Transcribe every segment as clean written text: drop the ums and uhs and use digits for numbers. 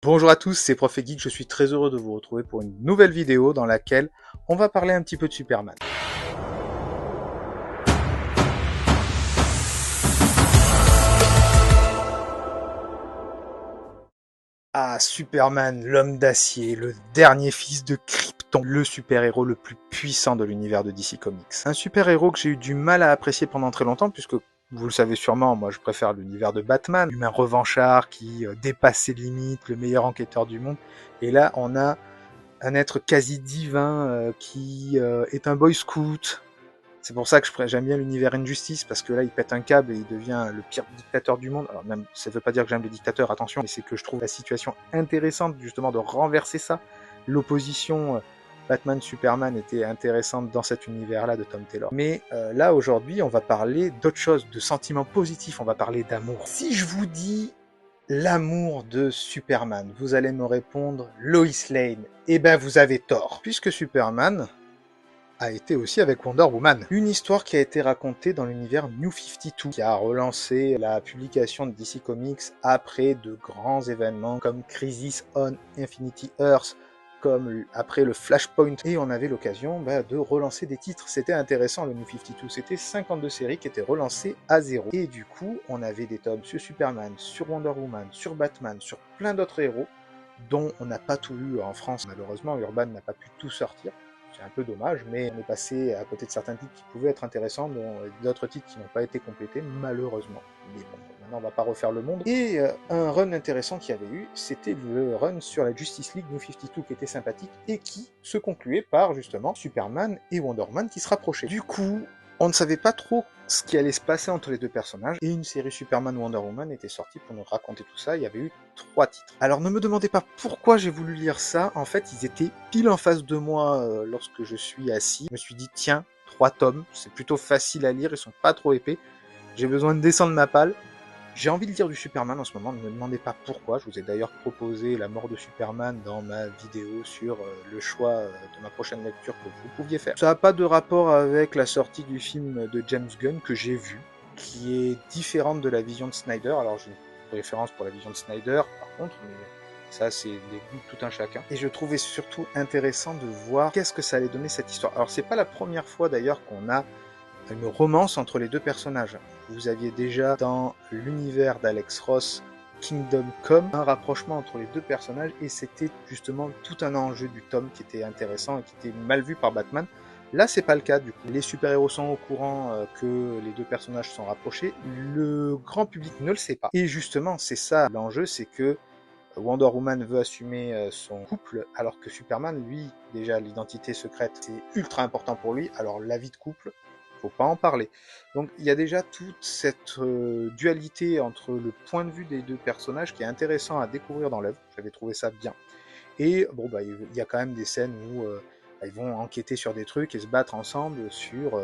Bonjour à tous, c'est Prof et Geek, je suis très heureux de vous retrouver pour une nouvelle vidéo dans laquelle on va parler un petit peu de Superman. Ah, Superman, l'homme d'acier, le dernier fils de Krypton, le super-héros le plus puissant de l'univers de DC Comics. Un super-héros que j'ai eu du mal à apprécier pendant très longtemps puisque vous le savez sûrement, moi je préfère l'univers de Batman, humain revanchard qui dépasse ses limites, le meilleur enquêteur du monde. Et là, on a un être quasi divin qui est un boy scout. C'est pour ça que j'aime bien l'univers Injustice, parce que là, il pète un câble et il devient le pire dictateur du monde. Alors même, ça veut pas dire que j'aime les dictateurs, attention, mais c'est que je trouve la situation intéressante, justement, de renverser ça. L'opposition Batman-Superman était intéressante dans cet univers-là de Tom Taylor. Mais là, aujourd'hui, on va parler d'autre chose, de sentiments positifs, on va parler d'amour. Si je vous dis l'amour de Superman, vous allez me répondre Lois Lane. Eh ben, vous avez tort, puisque Superman a été aussi avec Wonder Woman. Une histoire qui a été racontée dans l'univers New 52, qui a relancé la publication de DC Comics après de grands événements comme Crisis on Infinity Earth, comme après le Flashpoint, et on avait l'occasion de relancer des titres. C'était intéressant le New 52, c'était 52 séries qui étaient relancées à zéro. Et du coup, on avait des tomes sur Superman, sur Wonder Woman, sur Batman, sur plein d'autres héros, dont on n'a pas tout lu en France. Malheureusement, Urban n'a pas pu tout sortir. C'est un peu dommage, mais on est passé à côté de certains titres qui pouvaient être intéressants, dont d'autres titres qui n'ont pas été complétés, malheureusement. Mais bon, maintenant on va pas refaire le monde. Et un run intéressant qu'il y avait eu, c'était le run sur la Justice League New 52 qui était sympathique et qui se concluait par justement Superman et Wonder Woman qui se rapprochaient. Du coup, on ne savait pas trop ce qui allait se passer entre les deux personnages, et une série Superman Wonder Woman était sortie pour nous raconter tout ça. Il y avait eu 3 titres. Alors ne me demandez pas pourquoi j'ai voulu lire ça, en fait ils étaient pile en face de moi lorsque je suis assis. Je me suis dit tiens, 3 tomes, c'est plutôt facile à lire, ils sont pas trop épais, j'ai besoin de descendre ma palle. J'ai envie de lire du Superman en ce moment, ne me demandez pas pourquoi. Je vous ai d'ailleurs proposé la mort de Superman dans ma vidéo sur le choix de ma prochaine lecture que vous pouviez faire. Ça n'a pas de rapport avec la sortie du film de James Gunn que j'ai vu, qui est différente de la vision de Snyder. Alors j'ai une préférence pour la vision de Snyder par contre, mais ça c'est les goûts de tout un chacun. Et je trouvais surtout intéressant de voir qu'est-ce que ça allait donner cette histoire. Alors c'est pas la première fois d'ailleurs qu'on a une romance entre les deux personnages. Vous aviez déjà dans l'univers d'Alex Ross Kingdom Come un rapprochement entre les deux personnages, et c'était justement tout un enjeu du tome qui était intéressant et qui était mal vu par Batman. Là, c'est pas le cas, du coup. Les super-héros sont au courant que les deux personnages sont rapprochés. Le grand public ne le sait pas. Et justement, c'est ça l'enjeu, c'est que Wonder Woman veut assumer son couple, alors que Superman, lui, déjà, l'identité secrète, c'est ultra important pour lui. Alors, la vie de couple, faut pas en parler. Donc il y a déjà toute cette dualité entre le point de vue des deux personnages qui est intéressant à découvrir dans l'œuvre. J'avais trouvé ça bien. Et bon, il y a quand même des scènes où ils vont enquêter sur des trucs et se battre ensemble sur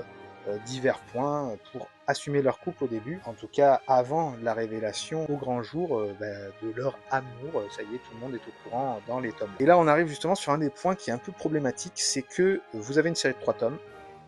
divers points pour assumer leur couple au début. En tout cas, avant la révélation au grand jour de leur amour. Ça y est, tout le monde est au courant dans les tomes. Et là, on arrive justement sur un des points qui est un peu problématique, c'est que vous avez une série de 3 tomes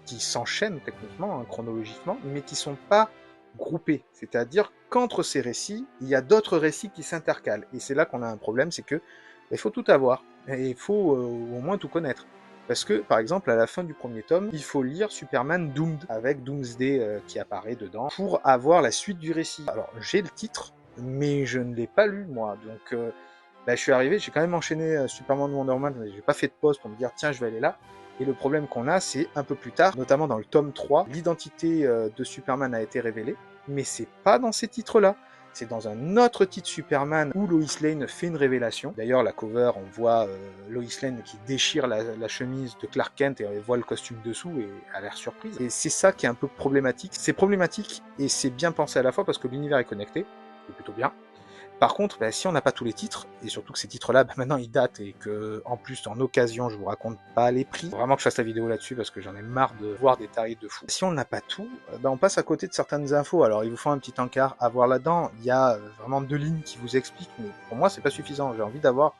qui s'enchaînent techniquement, chronologiquement, mais qui sont pas groupés. C'est-à-dire qu'entre ces récits, il y a d'autres récits qui s'intercalent. Et c'est là qu'on a un problème, c'est que il faut tout avoir. Et il faut au moins tout connaître. Parce que, par exemple, à la fin du premier tome, il faut lire Superman Doomed, avec Doomsday qui apparaît dedans, pour avoir la suite du récit. Alors, j'ai le titre, mais je ne l'ai pas lu, moi. Donc, je suis arrivé, j'ai quand même enchaîné Superman Wonder Woman, mais j'ai pas fait de pause pour me dire, tiens, je vais aller là. Et le problème qu'on a, c'est un peu plus tard, notamment dans le tome 3, l'identité de Superman a été révélée, mais c'est pas dans ces titres-là. C'est dans un autre titre Superman où Lois Lane fait une révélation. D'ailleurs, la cover, on voit Lois Lane qui déchire la chemise de Clark Kent et on voit le costume dessous et a l'air surprise. Et c'est ça qui est un peu problématique. C'est problématique et c'est bien pensé à la fois parce que l'univers est connecté, c'est plutôt bien. Par contre, si on n'a pas tous les titres, et surtout que ces titres-là, maintenant ils datent, et que en plus en occasion je vous raconte pas les prix, faut vraiment que je fasse la vidéo là-dessus parce que j'en ai marre de voir des tarifs de fou. Si on n'a pas tout, on passe à côté de certaines infos. Alors il vous faut un petit encart à voir là-dedans. Il y a vraiment 2 lignes qui vous expliquent, mais pour moi c'est pas suffisant. J'ai envie d'avoir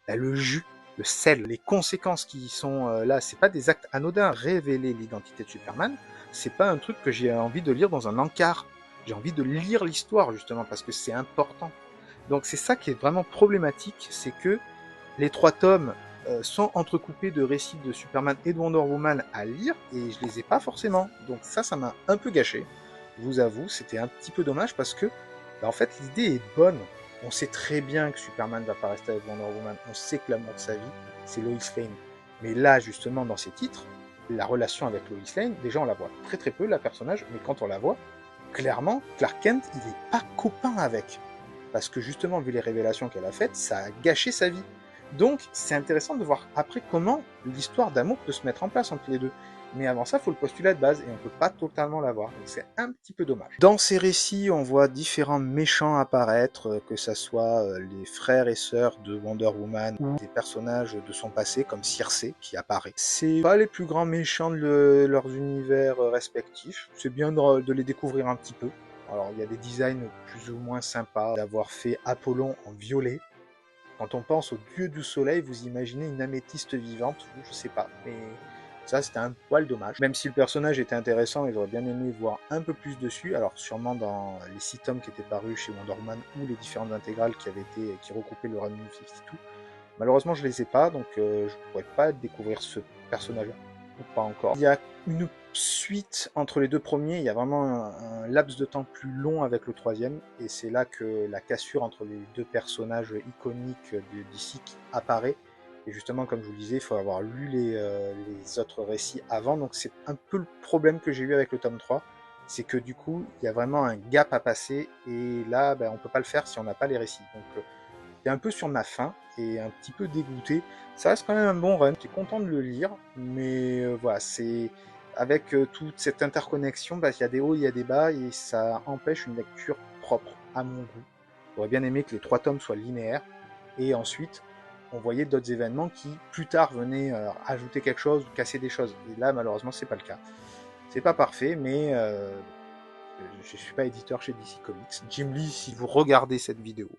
le jus, le sel, les conséquences qui sont là. C'est pas des actes anodins. Révéler l'identité de Superman, c'est pas un truc que j'ai envie de lire dans un encart. J'ai envie de lire l'histoire justement parce que c'est important. Donc c'est ça qui est vraiment problématique, c'est que les 3 tomes sont entrecoupés de récits de Superman et de Wonder Woman à lire, et je les ai pas forcément. Donc ça m'a un peu gâché. Je vous avoue, c'était un petit peu dommage parce que, en fait, l'idée est bonne. On sait très bien que Superman va pas rester avec Wonder Woman. On sait que l'amour de sa vie, c'est Lois Lane. Mais là, justement, dans ces titres, la relation avec Lois Lane, déjà on la voit très très peu, la personnage, mais quand on la voit, clairement, Clark Kent, il n'est pas copain avec. Parce que justement, vu les révélations qu'elle a faites, ça a gâché sa vie. Donc, c'est intéressant de voir après comment l'histoire d'amour peut se mettre en place entre les deux. Mais avant ça, il faut le postulat de base, et on ne peut pas totalement l'avoir. Donc c'est un petit peu dommage. Dans ces récits, on voit différents méchants apparaître, que ça soit les frères et sœurs de Wonder Woman, ou des personnages de son passé, comme Circe, qui apparaît. C'est pas les plus grands méchants de leurs univers respectifs. C'est bien de les découvrir un petit peu. Alors, il y a des designs plus ou moins sympas, d'avoir fait Apollon en violet. Quand on pense au dieu du soleil, vous imaginez une améthyste vivante, je sais pas, mais ça c'était un poil dommage. Même si le personnage était intéressant et j'aurais bien aimé voir un peu plus dessus, alors sûrement dans les 6 tomes qui étaient parus chez Wonder Woman ou les différentes intégrales qui recoupaient le Run New 52, malheureusement je les ai pas, donc je ne pourrais pas découvrir ce personnage-là, ou pas encore. Il y a une suite entre les 2 premiers, il y a vraiment un laps de temps plus long avec le 3e, et c'est là que la cassure entre les 2 personnages iconiques d'ici apparaît. Et justement, comme je vous le disais, il faut avoir lu les autres récits avant, donc c'est un peu le problème que j'ai eu avec le tome 3, c'est que du coup, il y a vraiment un gap à passer, et là, on ne peut pas le faire si on n'a pas les récits. Donc, j'étais un peu sur ma faim, et un petit peu dégoûté. Ça reste quand même un bon run, j'étais content de le lire, mais voilà, c'est... Avec toute cette interconnexion, il y a des hauts, il y a des bas, et ça empêche une lecture propre, à mon goût. J'aurais bien aimé que les 3 tomes soient linéaires, et ensuite, on voyait d'autres événements qui, plus tard, venaient ajouter quelque chose ou casser des choses. Et là, malheureusement, c'est pas le cas. C'est pas parfait, mais je suis pas éditeur chez DC Comics. Jim Lee, si vous regardez cette vidéo,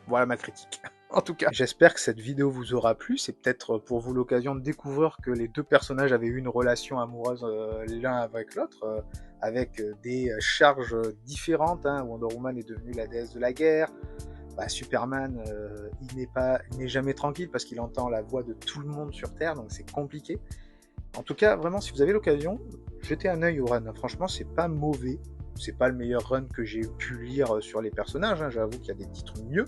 voilà ma critique. En tout cas, j'espère que cette vidéo vous aura plu. C'est peut-être pour vous l'occasion de découvrir que les 2 personnages avaient eu une relation amoureuse l'un avec l'autre, avec des charges différentes. Wonder Woman est devenue la déesse de la guerre. Superman, il n'est jamais tranquille parce qu'il entend la voix de tout le monde sur Terre, donc c'est compliqué. En tout cas, vraiment, si vous avez l'occasion, jetez un œil au run. Franchement, c'est pas mauvais. C'est pas le meilleur run que j'ai pu lire sur les personnages. J'avoue qu'il y a des titres mieux,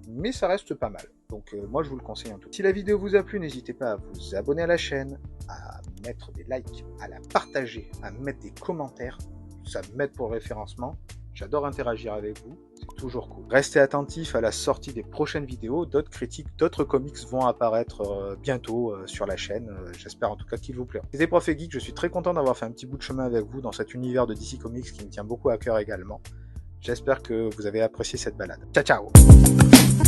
mais ça reste pas mal. Donc moi, je vous le conseille en tout. Si la vidéo vous a plu, n'hésitez pas à vous abonner à la chaîne, à mettre des likes, à la partager, à mettre des commentaires. Ça m'aide pour le référencement. J'adore interagir avec vous, c'est toujours cool. Restez attentifs à la sortie des prochaines vidéos, d'autres critiques, d'autres comics vont apparaître bientôt sur la chaîne, j'espère en tout cas qu'ils vous plairont. C'était Prof et Geek, je suis très content d'avoir fait un petit bout de chemin avec vous dans cet univers de DC Comics qui me tient beaucoup à cœur également. J'espère que vous avez apprécié cette balade. Ciao ciao!